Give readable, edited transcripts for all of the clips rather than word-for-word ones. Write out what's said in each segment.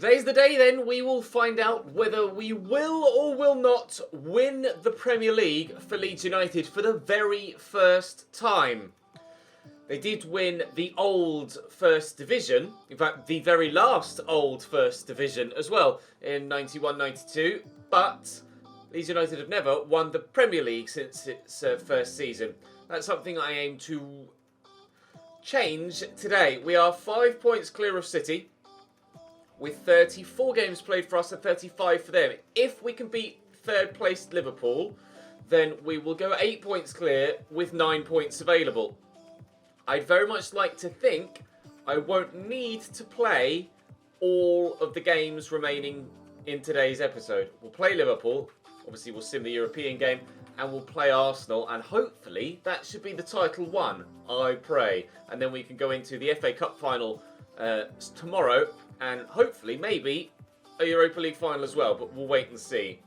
Today's the day then we will find out whether we will or will not win the Premier League for Leeds United for the very first time. They did win the old First Division, in fact the very last old First Division as well in 91-92, but Leeds United have never won the Premier League since its first season. That's something I aim to change today. We are 5 points clear of City, with 34 games played for us and 35 for them. If we can beat third placed Liverpool, then we will go 8 points clear with 9 points available. I'd very much like to think I won't need to play all of the games remaining in today's episode. We'll play Liverpool, obviously we'll sim the European game, and we'll play Arsenal, and hopefully that should be the title won, I pray. And then we can go into the FA Cup final tomorrow, and hopefully maybe a Europa League final as well, but we'll wait and see.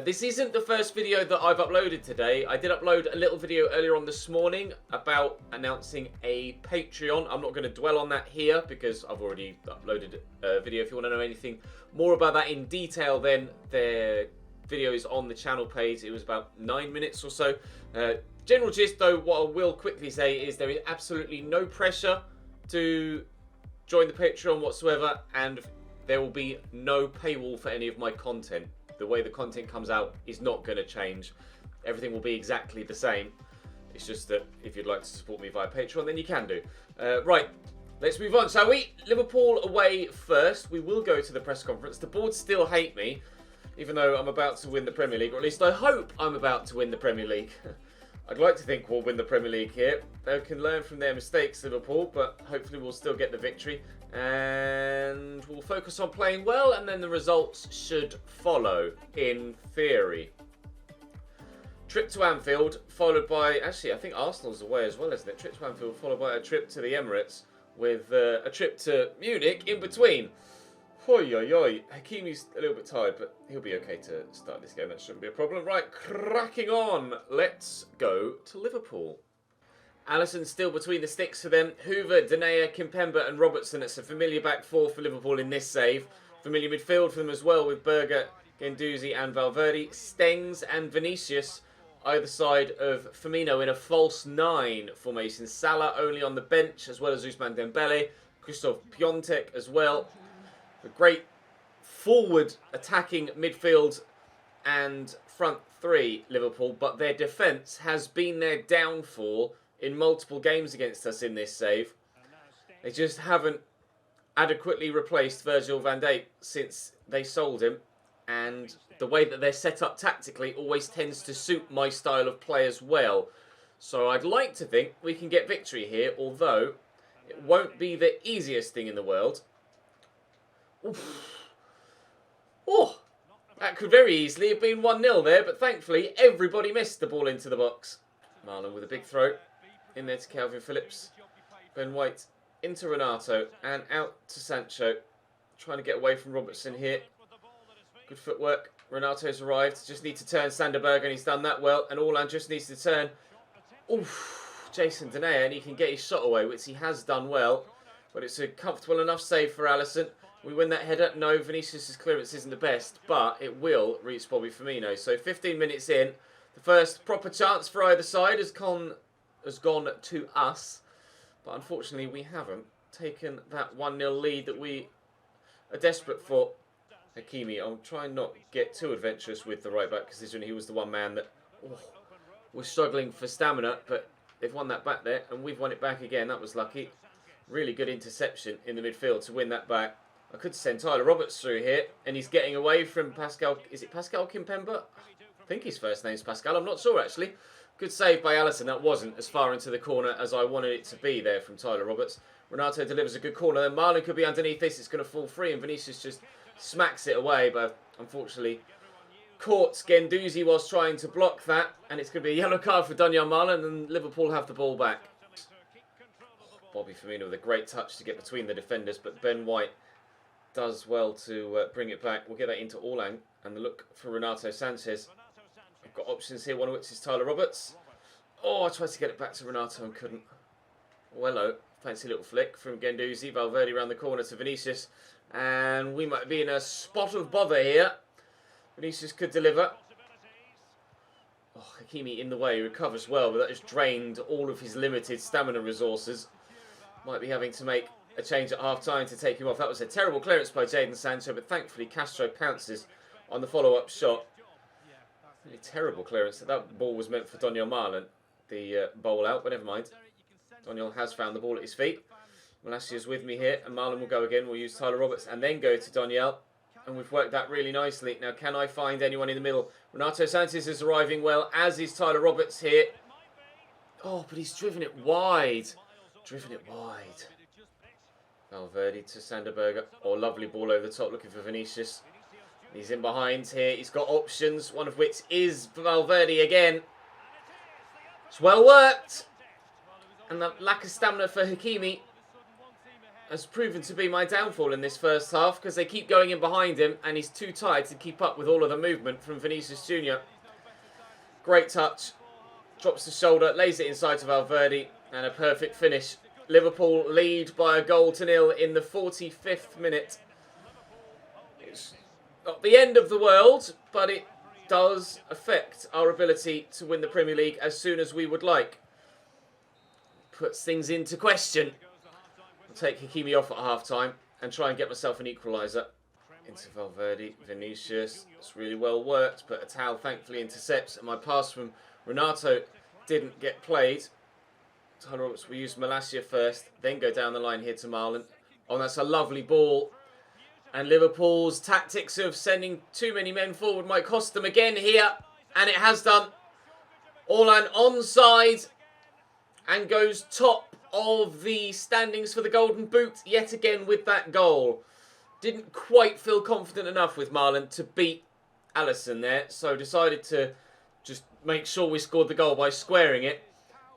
This isn't the first video that I've uploaded today. I did upload a little video earlier on this morning about announcing a Patreon. I'm not going to dwell on that here because I've already uploaded a video. If you want to know anything more about that in detail, then the video is on the channel page. It was about 9 minutes or so. General gist though, what I will quickly say is there is absolutely no pressure to join the Patreon whatsoever, and there will be no paywall for any of my content. The way the content comes out is not going to change. Everything will be exactly the same. It's just that if you'd like to support me via Patreon, then you can do. Right, let's move on, shall we? Liverpool away first. We will go to the press conference. The board still hate me, even though I'm about to win the Premier League, or at least I hope I'm about to win the Premier League. I'd like to think we'll win the Premier League here. They can learn from their mistakes, Liverpool, but hopefully we'll still get the victory. And we'll focus on playing well, and then the results should follow, in theory. Trip to Anfield, followed by... Actually, I think Arsenal's away as well, isn't it? Trip to Anfield, followed by a trip to the Emirates, with a trip to Munich in between. Hoi, oi, oi. Hakimi's a little bit tired, but he'll be okay to start this game. That shouldn't be a problem. Right, cracking on. Let's go to Liverpool. Alisson still between the sticks for them. Hoover, Denayer, Kimpembe and Robertson. It's a familiar back four for Liverpool in this save. Familiar midfield for them as well with Berger, Guendouzi and Valverde. Stengs and Vinicius either side of Firmino in a false 9 formation. Salah only on the bench as well as Ousmane Dembele. Christophe Piontek as well. A great forward attacking midfield and front three, Liverpool, but their defence has been their downfall in multiple games against us in this save. They just haven't adequately replaced Virgil van Dijk since they sold him, and the way that they're set up tactically always tends to suit my style of play as well. So I'd like to think we can get victory here, although it won't be the easiest thing in the world. Oof. Oh, that could very easily have been 1-0 there, but thankfully everybody missed the ball into the box. Marlon with a big throw in there to Calvin Phillips. Ben White into Renato and out to Sancho. Trying to get away from Robertson here. Good footwork. Renato's arrived. Just need to turn Sander Berge, and he's done that well. And Orlan just needs to turn. Oof, Jason Denayer, and he can get his shot away, which he has done well. But it's a comfortable enough save for Alisson. We win that header. No, Vinicius' clearance isn't the best, but it will reach Bobby Firmino. So 15 minutes in, the first proper chance for either side has gone to us. But unfortunately, we haven't taken that 1-0 lead that we are desperate for. Hakimi, I'll try and not get too adventurous with the right back, considering he was the one man that was struggling for stamina. But they've won that back there, and we've won it back again. That was lucky. Really good interception in the midfield to win that back. I could send Tyler Roberts through here, and he's getting away from Pascal. Is it Pascal Kimpembe? I think his first name's Pascal. I'm not sure, actually. Good save by Alisson. That wasn't as far into the corner as I wanted it to be there from Tyler Roberts. Renato delivers a good corner. Then Marlon could be underneath this. It's going to fall free, and Vinicius just smacks it away. But unfortunately, caught Guendouzi whilst trying to block that. And it's going to be a yellow card for Donyell Marlon, and Liverpool have the ball back. Bobby Firmino with a great touch to get between the defenders, but Ben White does well to bring it back. We'll get that into Orlan and the look for Renato Sanchez. I've got options here, one of which is Tyler Roberts. Oh, I tried to get it back to Renato and couldn't. Oh, hello. Fancy little flick from Guendouzi. Valverde around the corner to Vinicius. And we might be in a spot of bother here. Vinicius could deliver. Oh, Hakimi in the way. He recovers well, but that has drained all of his limited stamina resources. Might be having to make a change at half-time to take him off. That was a terrible clearance by Jadon Sancho, but thankfully Castro pounces on the follow-up shot. Really terrible clearance. That ball was meant for Donyell Marlon, the bowl out, but never mind. Donyell has found the ball at his feet. Malasia's with me here, and Marlon will go again. We'll use Tyler Roberts and then go to Donyell. And we've worked that really nicely. Now, can I find anyone in the middle? Renato Sanchez is arriving well, as is Tyler Roberts here. Oh, but he's driven it wide. Driven it wide. Valverde to Sanderberger. Oh, lovely ball over the top, looking for Vinicius. He's in behind here. He's got options, one of which is Valverde again. It's well worked. And the lack of stamina for Hakimi has proven to be my downfall in this first half, because they keep going in behind him and he's too tired to keep up with all of the movement from Vinicius Jr. Great touch. Drops the shoulder, lays it inside to Valverde, and a perfect finish. Liverpool lead by a 1-0 in the 45th minute. It's not the end of the world, but it does affect our ability to win the Premier League as soon as we would like. Puts things into question. I'll take Hakimi off at half-time and try and get myself an equaliser. Into Valverde, Vinicius. It's really well worked, but Atal thankfully intercepts, and my pass from Renato didn't get played. Tyler Roberts will use Malacia first, then go down the line here to Marlon. Oh, that's a lovely ball. And Liverpool's tactics of sending too many men forward might cost them again here. And it has done. Orlan onside and goes top of the standings for the Golden Boot yet again with that goal. Didn't quite feel confident enough with Marlon to beat Alisson there, so decided to just make sure we scored the goal by squaring it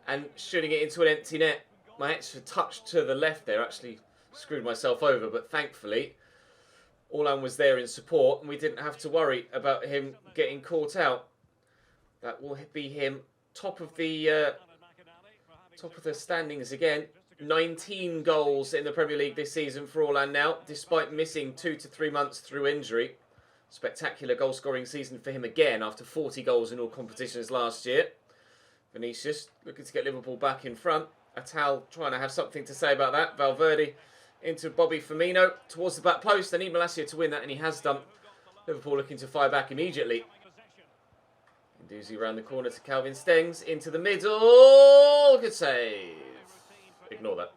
and shooting it into an empty net. My extra touch to the left there actually screwed myself over, but thankfully Orlan was there in support and we didn't have to worry about him getting caught out. That will be him top of the standings again. 19 goals in the Premier League this season for Orlan now, despite missing 2 to 3 months through injury. Spectacular goal-scoring season for him again after 40 goals in all competitions last year. Vinicius looking to get Liverpool back in front. Atal trying to have something to say about that. Valverde into Bobby Firmino towards the back post. They need Malacia to win that, and he has done. Liverpool looking to fire back immediately. Doozy around the corner to Calvin Stengs. Into the middle. Good save. Ignore that.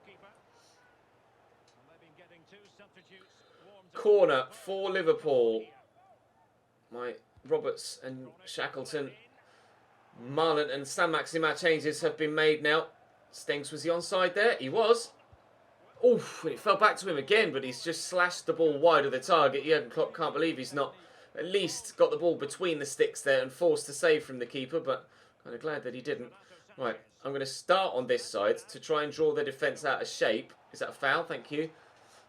Corner for Liverpool. My Roberts and Shackleton, Marlon and Saint-Maximin changes have been made now. Stengs, was he onside there? He was. Oof, it fell back to him again, but he's just slashed the ball wide of the target. Jurgen Klopp can't believe he's not at least got the ball between the sticks there and forced a save from the keeper, but kind of glad that he didn't. Right, I'm going to start on this side to try and draw the defence out of shape. Is that a foul? Thank you.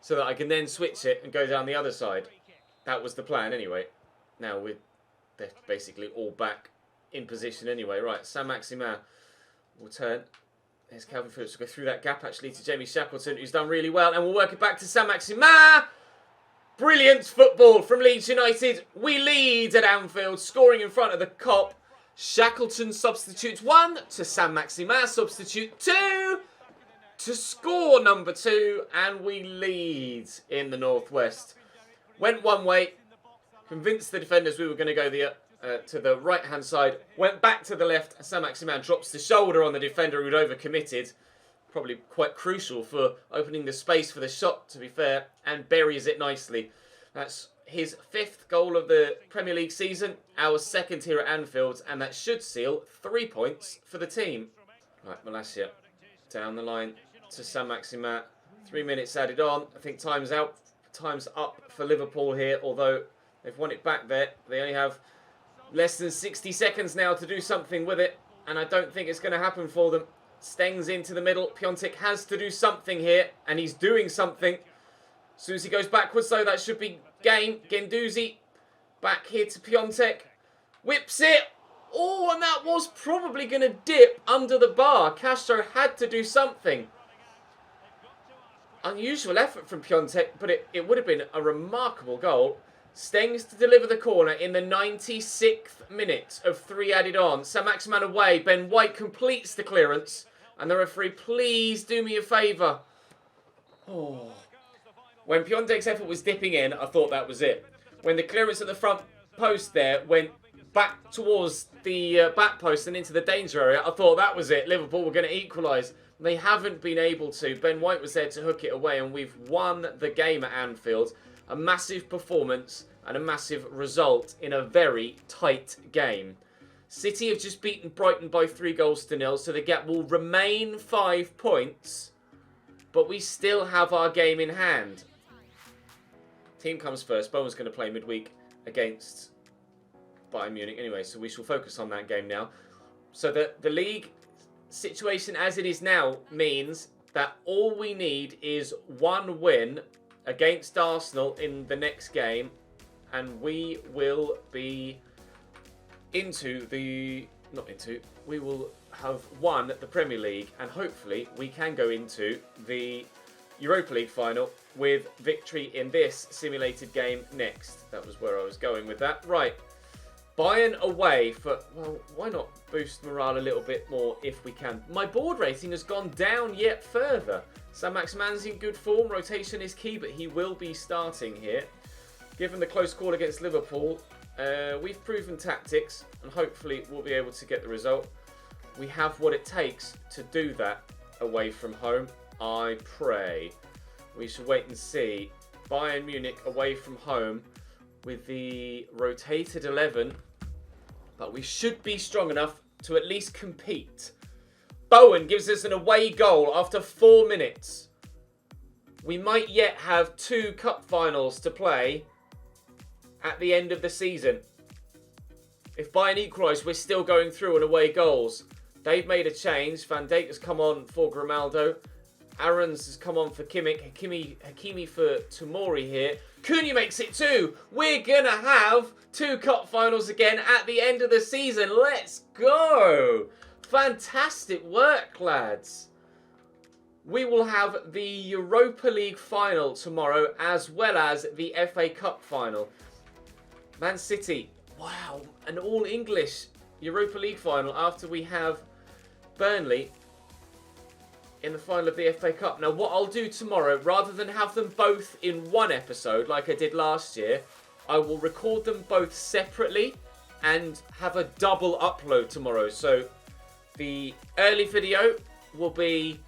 So that I can then switch it and go down the other side. That was the plan anyway. Now they're basically all back in position anyway. Right, Saint-Maximin will turn. There's Calvin Phillips to go through that gap actually to Jamie Shackleton, who's done really well. And we'll work it back to Saint-Maximin. Brilliant football from Leeds United. We lead at Anfield, scoring in front of the Kop. Shackleton substitutes 1 to Saint-Maximin substitute 2 to score number 2. And we lead in the Northwest. Went one way. Convinced the defenders we were going to go to the right-hand side. Went back to the left. Saint-Maximin drops the shoulder on the defender who'd overcommitted. Probably quite crucial for opening the space for the shot, to be fair. And buries it nicely. That's his 5th goal of the Premier League season. Our 2nd here at Anfield. And that should seal 3 points for the team. Right, Malacia down the line to Saint-Maximin. 3 minutes added on. I think time's out. Time's up for Liverpool here, although they've won it back there. They only have less than 60 seconds now to do something with it, and I don't think it's going to happen for them. Stengs into the middle. Piontek has to do something here, and he's doing something. As soon as he goes backwards, though, that should be game. Guendouzi back here to Piontek. Whips it. Oh, and that was probably going to dip under the bar. Castro had to do something. Unusual effort from Piontek, but it would have been a remarkable goal. Stengs to deliver the corner in the 96th minute of 3 added on. Saint-Maximin away. Ben White completes the clearance. And the referee, please do me a favour. Oh. When Piontek's effort was dipping in, I thought that was it. When the clearance at the front post there went back towards the back post and into the danger area, I thought that was it. Liverpool were going to equalise. They haven't been able to. Ben White was there to hook it away, and we've won the game at Anfield. A massive performance and a massive result in a very tight game. City have just beaten Brighton by 3-0, so the gap will remain 5 points. But we still have our game in hand. Team comes first. Bowen's going to play midweek against Bayern Munich anyway, so we shall focus on that game now. So the league situation as it is now means that all we need is 1 win against Arsenal in the next game, and we will be we will have won the Premier League, and hopefully we can go into the Europa League final with victory in this simulated game next. That was where I was going with that. Right. Bayern away for, well, why not boost morale a little bit more if we can. My board rating has gone down yet further. Saint-Maximin's in good form. Rotation is key, but he will be starting here. Given the close call against Liverpool, we've proven tactics, and hopefully we'll be able to get the result. We have what it takes to do that away from home, I pray. We shall wait and see. Bayern Munich away from home with the rotated 11, but we should be strong enough to at least compete. Bowen gives us an away goal after 4 minutes. We might yet have 2 cup finals to play at the end of the season. If Bayern equalise, we're still going through on away goals. They've made a change. Van Dijk has come on for Grimaldo. Aarons has come on for Kimmich. Hakimi for Tomori here. Cunha makes it 2. We're going to have 2 cup finals again at the end of the season. Let's go. Fantastic work, lads. We will have the Europa League final tomorrow as well as the FA Cup final. Man City, wow, an all-English Europa League final after we have Burnley in the final of the FA Cup. Now, what I'll do tomorrow, rather than have them both in one episode like I did last year, I will record them both separately and have a double upload tomorrow. So, the early video will be...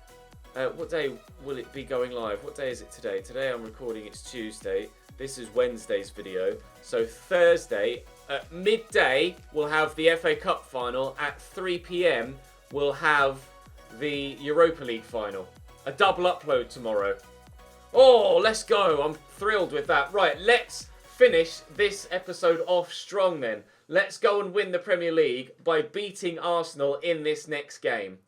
what day will it be going live? What day is it today? Today I'm recording, it's Tuesday. This is Wednesday's video. So Thursday at midday we'll have the FA Cup final. At 3 PM we'll have the Europa League final. A double upload tomorrow. Oh, let's go. I'm thrilled with that. Right, let's finish this episode off strong then. Let's go and win the Premier League by beating Arsenal in this next game.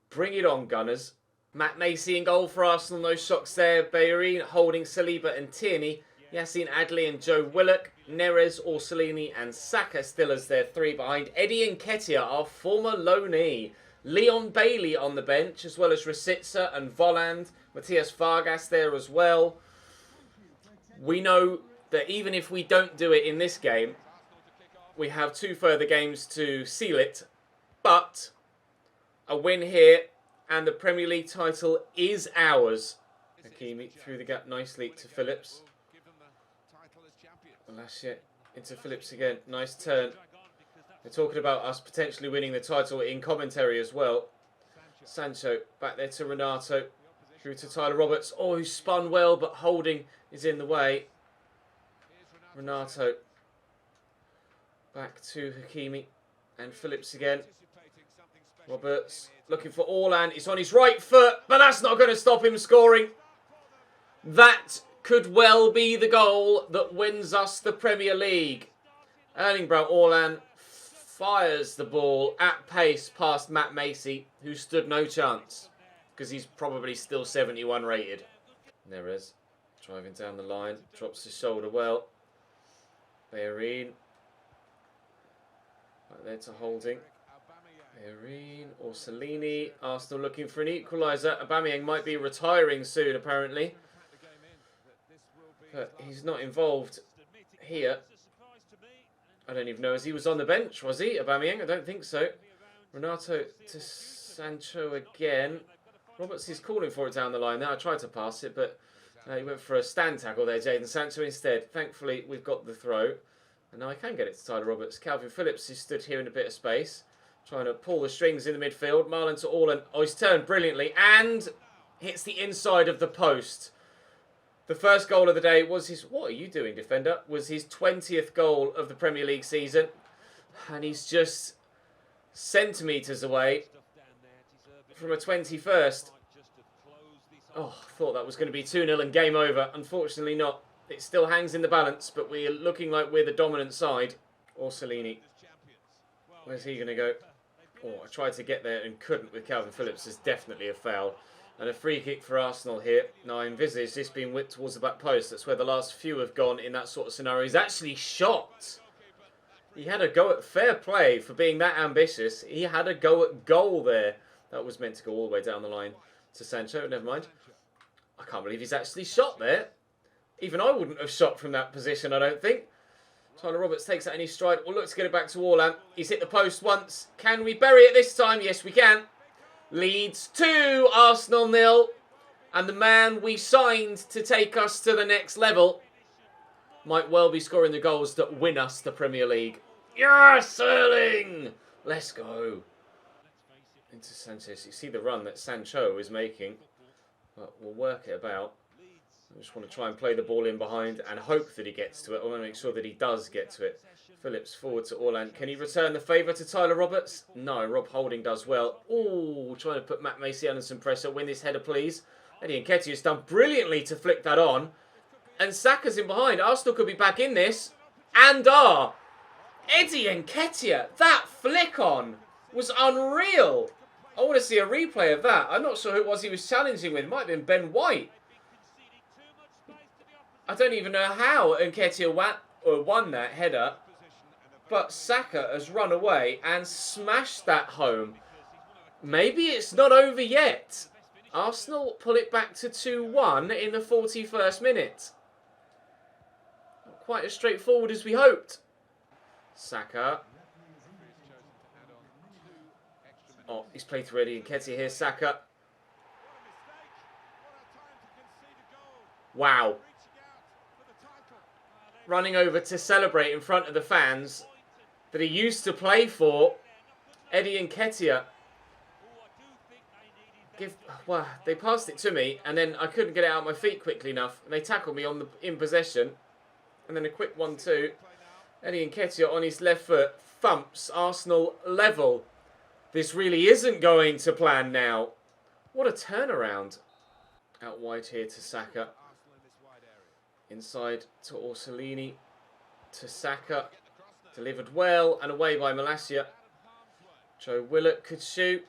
Bring it on, Gunners. Matt Macy in goal for Arsenal, no shocks there. Bellerin holding Saliba and Tierney. Yassine Adli and Joe Willock. Neres, Orsolini and Saka still as their 3 behind. Eddie Nketiah, our former loanee. Leon Bailey on the bench, as well as Rashica and Volland. Matthias Vargas there as well. We know that even if we don't do it in this game, we have 2 further games to seal it. But a win here and the Premier League title is ours. Hakimi through the gap nicely to Phillips. Lashit into Phillips again. Nice turn. They're talking about us potentially winning the title in commentary as well. Sancho back there to Renato. Through to Tyler Roberts. Oh, he spun well, but Holding is in the way. Renato. Back to Hakimi. And Phillips again. Roberts looking for Orland. It's on his right foot, but that's not going to stop him scoring. That could well be the goal that wins us the Premier League. Erling Braut Haaland fires the ball at pace past Matt Macy, who stood no chance because he's probably still 71 rated. Neres driving down the line, drops his shoulder well. Bellerin right there to Holding. Irene or Cellini. Arsenal looking for an equaliser. Aubameyang might be retiring soon, apparently. But he's not involved here. I don't even know. As he was on the bench, was he? Aubameyang? I don't think so. Renato to Sancho again. Roberts is calling for it down the line now. I tried to pass it, but he went for a stand tackle there, Jadon Sancho instead. Thankfully, we've got the throw. And now I can get it to Tyler Roberts. Calvin Phillips is stood here in a bit of space, trying to pull the strings in the midfield. Marlon to Orlan. Oh, he's turned brilliantly and hits the inside of the post. The first goal of the day was his... What are you doing, defender? Was his 20th goal of the Premier League season. And he's just centimetres away from a 21st. Oh, I thought that was going to be 2-0 and game over. Unfortunately not. It still hangs in the balance, but we're looking like we're the dominant side. Or Cellini. Where's he going to go? Oh, I tried to get there and couldn't with Calvin Phillips. There's definitely a foul. And a free kick for Arsenal here. Now I envisage this being whipped towards the back post. That's where the last few have gone in that sort of scenario. He's actually shot. He had a go at fair play for being that ambitious. He had a go at goal there. That was meant to go all the way down the line to Sancho. Never mind. I can't believe he's actually shot there. Even I wouldn't have shot from that position, I don't think. Tyler Roberts takes that in his stride. We'll look to get it back to Orlan. He's hit the post once. Can we bury it this time? Yes, we can. Leeds 2, Arsenal 0. And the man we signed to take us to the next level might well be scoring the goals that win us the Premier League. Yes, Erling! Let's go. Into Sanchez. You see the run that Sancho is making. But we'll work it about. I just want to try and play the ball in behind and hope that he gets to it. I want to make sure that he does get to it. Phillips forward to Orlan. Can he return the favour to Tyler Roberts? No, Rob Holding does well. Oh, trying to put Matt Macy under some pressure. Win this header, please. Eddie Nketiah has done brilliantly to flick that on. And Saka's in behind. Arsenal could be back in this. And are. Eddie Nketiah, that flick on was unreal. I want to see a replay of that. I'm not sure who it was he was challenging with. It might have been Ben White. I don't even know how Nketiah won that header. But Saka has run away and smashed that home. Maybe it's not over yet. Arsenal pull it back to 2-1 in the 41st minute. Not quite as straightforward as we hoped. Saka. Oh, he's played through Eddie Nketiah here. Saka. Wow. Running over to celebrate in front of the fans that he used to play for. Eddie Nketiah. Well, they passed it to me and then I couldn't get it out of my feet quickly enough. And they tackled me in possession. And then a quick 1-2. Eddie Nketiah on his left foot thumps Arsenal level. This really isn't going to plan now. What a turnaround. Out wide here to Saka. Inside to Orsolini. To Saka. Delivered well and away by Malacia. Joe Willett could shoot.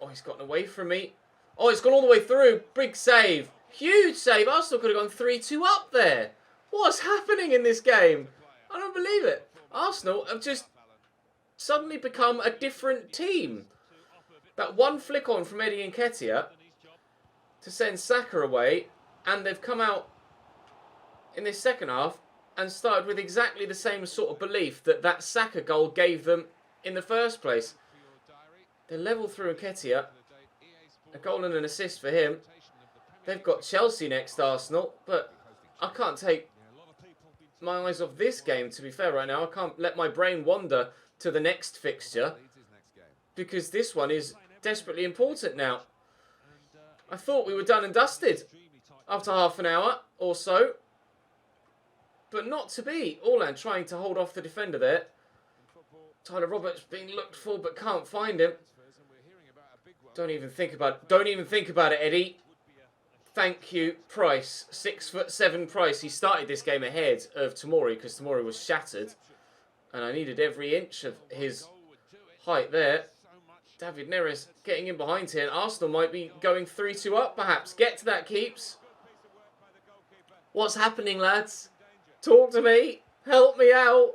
Oh, he's gotten away from me. Oh, it's gone all the way through. Big save. Huge save. Arsenal could have gone 3-2 up there. What's happening in this game? I don't believe it. Arsenal have just suddenly become a different team. That one flick on from Eddie Nketiah to send Saka away, and they've come out in this second half and started with exactly the same sort of belief that that Saka goal gave them in the first place. They're level through Nketiah. A goal and an assist for him. They've got Chelsea next, Arsenal, but I can't take my eyes off this game, to be fair, right now. I can't let my brain wander to the next fixture because this one is desperately important now. I thought we were done and dusted after half an hour or so, but not to be. Orlan trying to hold off the defender there. Tyler Roberts being looked for but can't find him. Don't even think about it. Don't even think about it, Eddie. Thank you, Price. 6'7" Price. He started this game ahead of Tomori because Tomori was shattered. And I needed every inch of his height there. David Neres getting in behind here. And Arsenal might be going 3-2 up, perhaps. Get to that, Keeps. What's happening, lads? Talk to me. Help me out.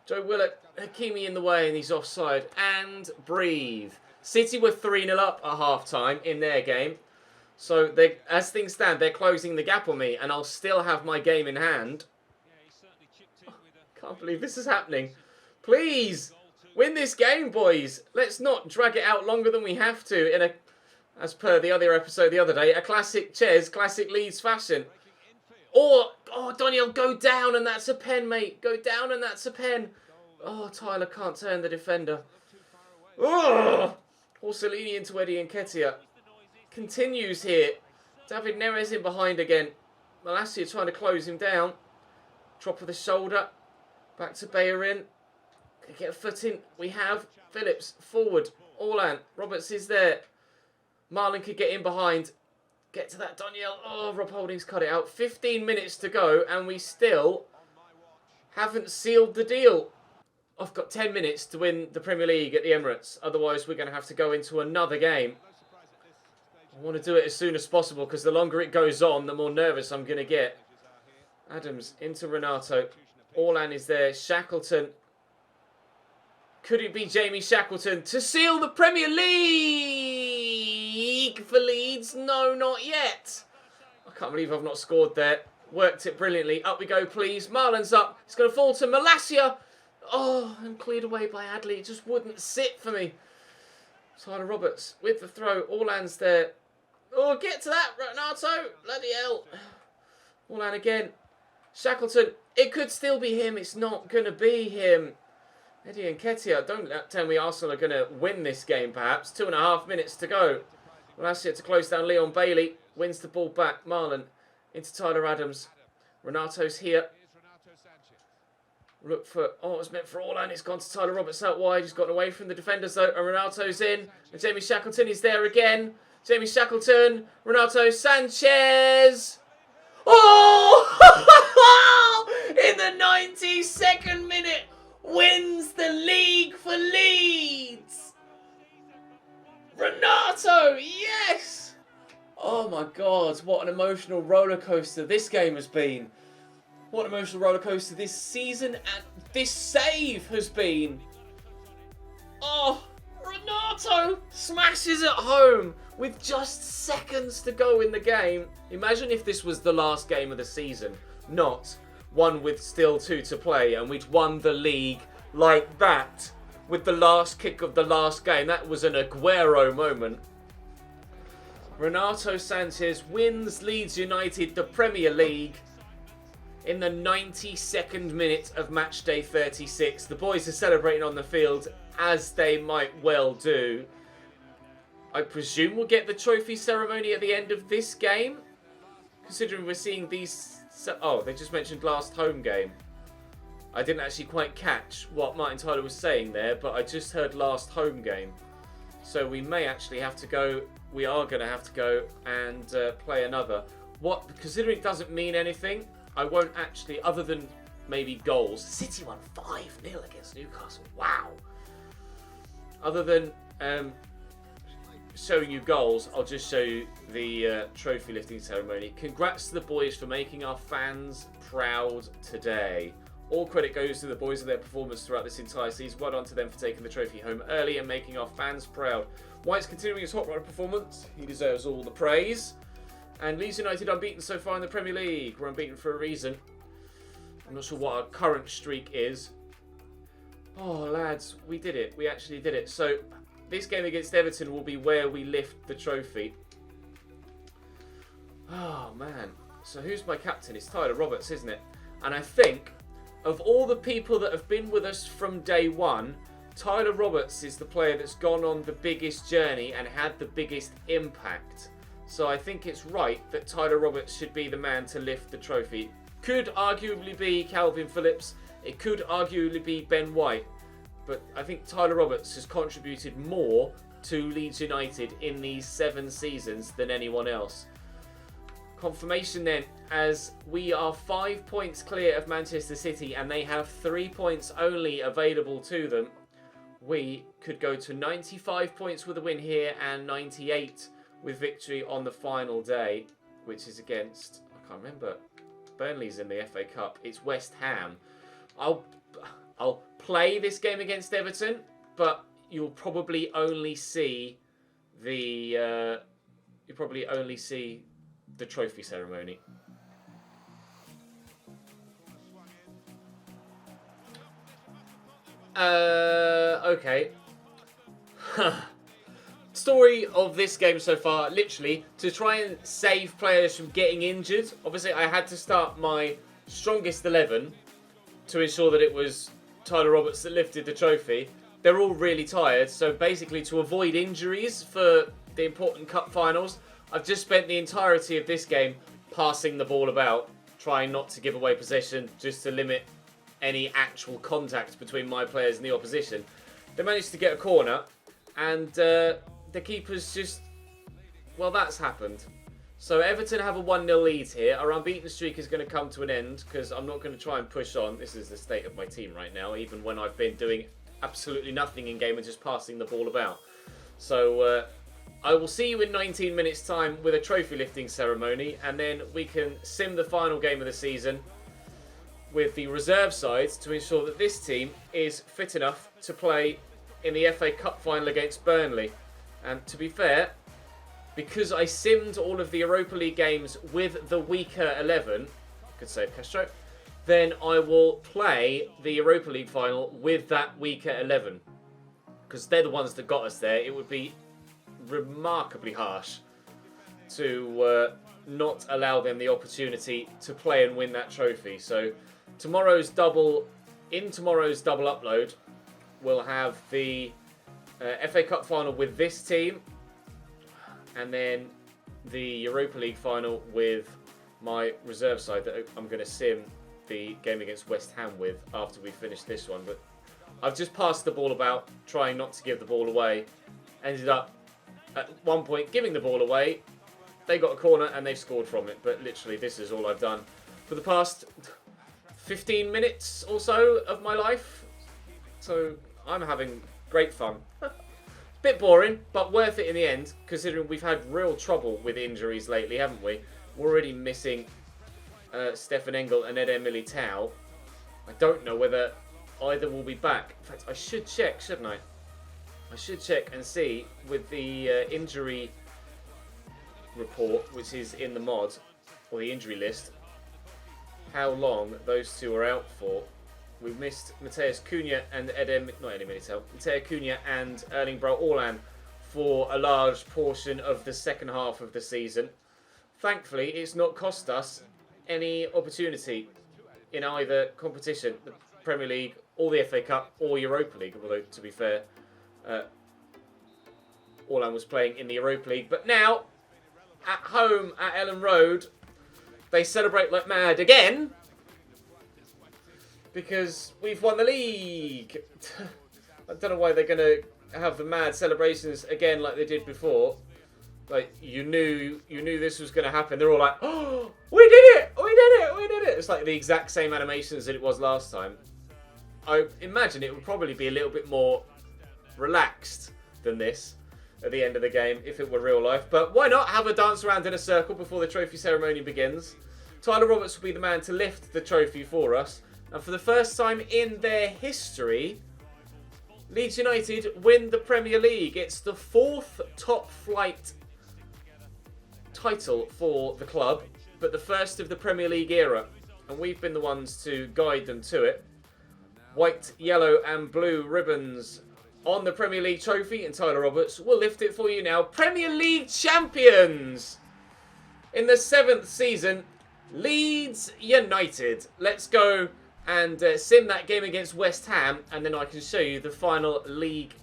Joe Willett Hakimi in the way and he's offside. And breathe. City were 3-0 up at half-time in their game. So, they, as things stand, they're closing the gap on me. And I'll still have my game in hand. Oh, can't believe this is happening. Please, win this game, boys. Let's not drag it out longer than we have to in a, as per the other episode the other day, a classic classic Leeds fashion. Or, oh, Daniel, go down and that's a pen, mate. Go down and that's a pen. Oh, Tyler can't turn the defender. Oh, Orsolini into Eddie Nketiah. Continues here. David Neres in behind again. Malacia trying to close him down. Drop of the shoulder. Back to Bellerin. Get a foot in. We have Phillips forward. Orlan. Roberts is there. Marlon could get in behind. Get to that Daniel. Oh, Rob Holding's cut it out. 15 minutes to go and we still haven't sealed the deal. I've got 10 minutes to win the Premier League at the Emirates. Otherwise, we're going to have to go into another game. I want to do it as soon as possible because the longer it goes on, the more nervous I'm going to get. Adams into Renato. Orlan is there. Shackleton. Could it be Jamie Shackleton to seal the Premier League for Leeds? No, not yet. I can't believe I've not scored there. Worked it brilliantly. Up we go, please. Marlon's up. It's going to fall to Malacia. Oh, and cleared away by Adley. It just wouldn't sit for me. Tyler Roberts with the throw. Orlan's there. Oh, get to that, Renato. Bloody hell. Orlan again. Shackleton. It could still be him. It's not going to be him. Eddie Nketiah. Don't tell me Arsenal are going to win this game, perhaps. 2.5 minutes to go. Malacia to close down Leon Bailey. Wins the ball back. Marlon into Tyler Adams. Renato's here. Look for... Oh, it was meant for Orlan. It's gone to Tyler Roberts out wide. He's gotten away from the defenders, though. And Renato's in. And Jamie Shackleton is there again. Jamie Shackleton. Renato Sanchez. Oh! In the 92nd minute. Wins the league for Leeds. Renato. Yes. Oh, my God. What an emotional roller coaster this game has been. What an emotional roller coaster this season and this save has been. Oh, Renato smashes it home with just seconds to go in the game. Imagine if this was the last game of the season, not one with still 2 to play, and we'd won the league like that with the last kick of the last game. That was an Aguero moment. Renato Sanchez wins Leeds United the Premier League. In the 92nd minute of match day 36. The boys are celebrating on the field, as they might well do. I presume we'll get the trophy ceremony at the end of this game. Considering we're seeing these... Oh, they just mentioned last home game. I didn't actually quite catch what Martin Tyler was saying there, but I just heard last home game. So we may actually have to go... We are going to have to go and play another. Considering it doesn't mean anything... I won't actually, other than maybe goals. City won 5-0 against Newcastle. Wow. Other than showing you goals, I'll just show you the trophy lifting ceremony. Congrats to the boys for making our fans proud today. All credit goes to the boys and their performance throughout this entire season. Well done to them for taking the trophy home early and making our fans proud. White's continuing his hot run performance. He deserves all the praise. And Leeds United unbeaten so far in the Premier League. We're unbeaten for a reason. I'm not sure what our current streak is. Oh, lads, we did it. We actually did it. So, this game against Everton will be where we lift the trophy. Oh, man. So, who's my captain? It's Tyler Roberts, isn't it? And I think, of all the people that have been with us from day one, Tyler Roberts is the player that's gone on the biggest journey and had the biggest impact. So I think it's right that Tyler Roberts should be the man to lift the trophy. Could arguably be Calvin Phillips. It could arguably be Ben White. But I think Tyler Roberts has contributed more to Leeds United in these 7 seasons than anyone else. Confirmation then, as we are 5 points clear of Manchester City and they have 3 points only available to them. We could go to 95 points with a win here and 98 with victory on the final day, which is against, I can't remember, Burnley's in the FA Cup. It's West Ham. I'll play this game against Everton, but you'll probably only see the trophy ceremony. Okay. Story of this game so far, literally, to try and save players from getting injured. Obviously, I had to start my strongest 11 to ensure that it was Tyler Roberts that lifted the trophy. They're all really tired, so basically to avoid injuries for the important cup finals, I've just spent the entirety of this game passing the ball about, trying not to give away possession, just to limit any actual contact between my players and the opposition. They managed to get a corner, and the keeper's just... Well, that's happened. So Everton have a 1-0 lead here. Our unbeaten streak is going to come to an end, because I'm not going to try and push on. This is the state of my team right now, even when I've been doing absolutely nothing in game and just passing the ball about. So I will see you in 19 minutes time with a trophy lifting ceremony, and then we can sim the final game of the season with the reserve sides to ensure that this team is fit enough to play in the FA Cup final against Burnley. And to be fair, because I simmed all of the Europa League games with the weaker 11, good save Castro, then I will play the Europa League final with that weaker 11. Because they're the ones that got us there. It would be remarkably harsh to not allow them the opportunity to play and win that trophy. So tomorrow's double upload, we'll have the FA Cup final with this team, and then the Europa League final with my reserve side that I'm going to sim the game against West Ham with after we finish this one. But I've just passed the ball about, trying not to give the ball away. Ended up at one point giving the ball away. They got a corner and they've scored from it. But literally, this is all I've done for the past 15 minutes or so of my life. So I'm having great fun. Bit boring, but worth it in the end, considering we've had real trouble with injuries lately, haven't we? We're already missing Stefan Engel and Eder Militao. I don't know whether either will be back. In fact, I should check, shouldn't I? I should check and see with the injury report, which is in the mod, or the injury list, how long those two are out for. We've missed Mateus Cunha and Mateo Cunha and Erling Braut Haaland for a large portion of the second half of the season. Thankfully, it's not cost us any opportunity in either competition, the Premier League or the FA Cup or Europa League, although, to be fair, Haaland was playing in the Europa League. But now, at home at Ellen Road, they celebrate like mad again, because we've won the league. I don't know why they're going to have the mad celebrations again like they did before. Like, you knew this was going to happen. They're all like, oh, we did it! We did it! We did it! It's like the exact same animations that it was last time. I imagine it would probably be a little bit more relaxed than this at the end of the game if it were real life. But why not have a dance around in a circle before the trophy ceremony begins? Tyler Roberts will be the man to lift the trophy for us. And for the first time in their history, Leeds United win the Premier League. It's the 4th top flight title for the club, but the first of the Premier League era. And we've been the ones to guide them to it. White, yellow and blue ribbons on the Premier League trophy, and Tyler Roberts will lift it for you now. Premier League champions! In the 7th season, Leeds United. Let's go and sim that game against West Ham, and then I can show you the final league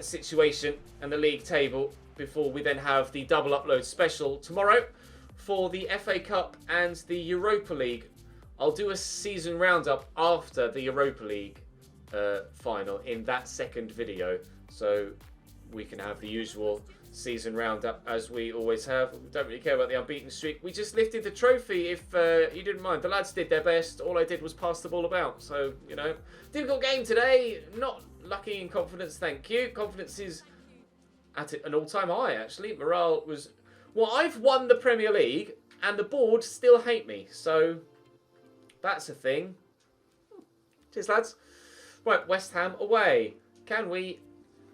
situation and the league table before we then have the double upload special tomorrow for the FA Cup and the Europa League. I'll do a season roundup after the Europa League final in that second video, so we can have the usual season roundup as we always have. We don't really care about the unbeaten streak. We just lifted the trophy, if you didn't mind. The lads did their best. All I did was pass the ball about. So, you know, difficult game today. Not lucky in confidence, thank you. Confidence is at an all-time high, actually. Morale was... Well, I've won the Premier League, and the board still hate me. So, that's a thing. Cheers, lads. Right, West Ham away. Can we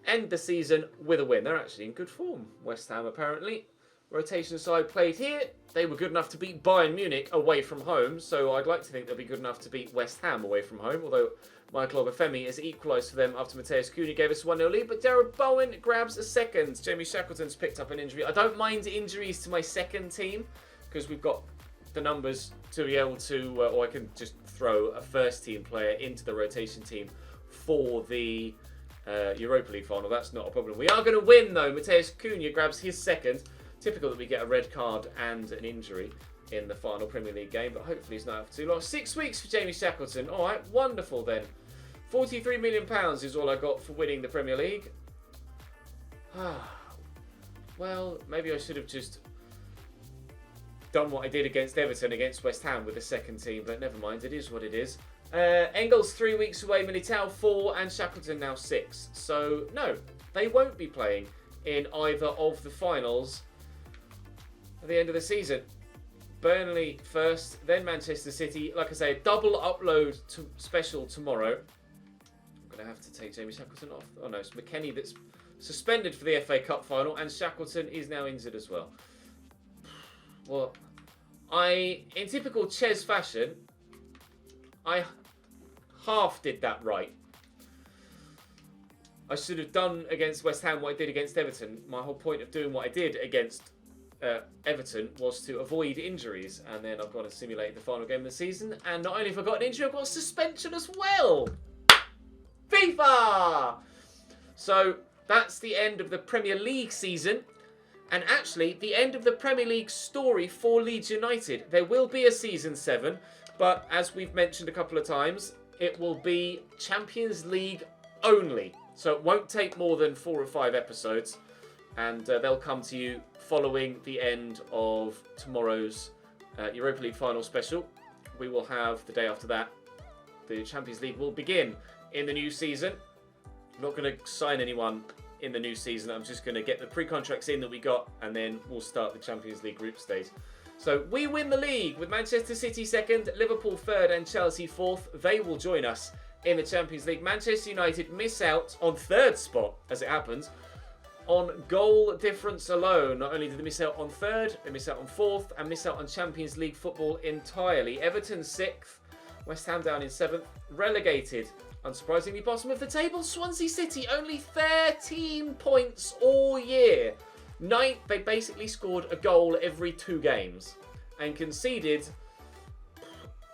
end the season with a win? They're actually in good form, West Ham, apparently. Rotation side played here. They were good enough to beat Bayern Munich away from home, so I'd like to think they'll be good enough to beat West Ham away from home, although Michael Obafemi has equalised for them after Mateus Cunha gave us a 1-0 lead, but Darren Bowen grabs a second. Jamie Shackleton's picked up an injury. I don't mind injuries to my second team, because we've got the numbers to be able to, or I can just throw a first team player into the rotation team for the Europa League final. That's not a problem. We are going to win, though. Mateus Cunha grabs his second. Typical that we get a red card and an injury in the final Premier League game, but hopefully he's not out for too long. 6 weeks for Jamie Shackleton. All right, wonderful then. £43 million is all I got for winning the Premier League. Well, maybe I should have just done what I did against Everton, against West Ham with the second team, but never mind, it is what it is. Engels 3 weeks away, Militao 4, and Shackleton now 6. So, no, they won't be playing in either of the finals at the end of the season. Burnley first, then Manchester City. Like I say, a double upload special tomorrow. I'm going to have to take Jamie Shackleton off. Oh no, it's McKennie that's suspended for the FA Cup final, and Shackleton is now injured as well. Well, in typical Ches fashion, I half did that right. I should have done against West Ham what I did against Everton. My whole point of doing what I did against Everton was to avoid injuries, and then I've got to simulate the final game of the season, and not only have I got an injury, I've got a suspension as well. FIFA! So that's the end of the Premier League season, and actually the end of the Premier League story for Leeds United. There will be a season 7, but as we've mentioned a couple of times, it will be Champions League only. So it won't take more than 4 or 5 episodes, and they'll come to you following the end of tomorrow's Europa League final special. We will have, the day after that, the Champions League will begin in the new season. I'm not going to sign anyone in the new season. I'm just going to get the pre-contracts in that we got, and then we'll start the Champions League group stage. So we win the league with Manchester City second, Liverpool third, and Chelsea fourth. They will join us in the Champions League. Manchester United miss out on third spot, as it happens, on goal difference alone. Not only did they miss out on third, they miss out on fourth, and miss out on Champions League football entirely. Everton 6th, West Ham down in 7th, relegated, unsurprisingly, bottom of the table. Swansea City only 13 points all year. 9th, they basically scored a goal every 2 games and conceded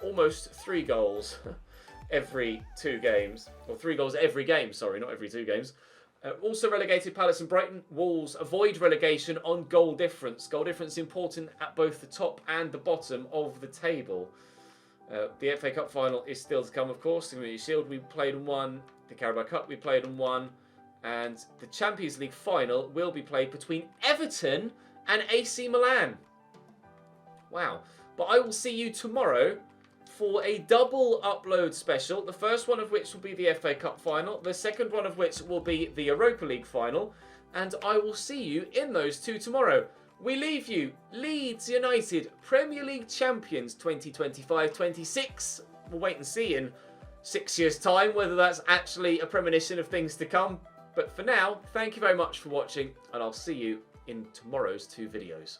almost 3 goals every 2 games, or 3 goals every game, sorry, not every 2 games. Also relegated Palace and Brighton. Wolves avoid relegation on goal difference. Goal difference important at both the top and the bottom of the table. The FA Cup final is still to come, of course. The Community Shield we played and won. The Carabao Cup we played and won. And the Champions League final will be played between Everton and AC Milan. Wow. But I will see you tomorrow for a double upload special. The first one of which will be the FA Cup final. The second one of which will be the Europa League final. And I will see you in those 2 tomorrow. We leave you Leeds United Premier League champions 2025-26. We'll wait and see in 6 years' time whether that's actually a premonition of things to come. But for now, thank you very much for watching, and I'll see you in tomorrow's 2 videos.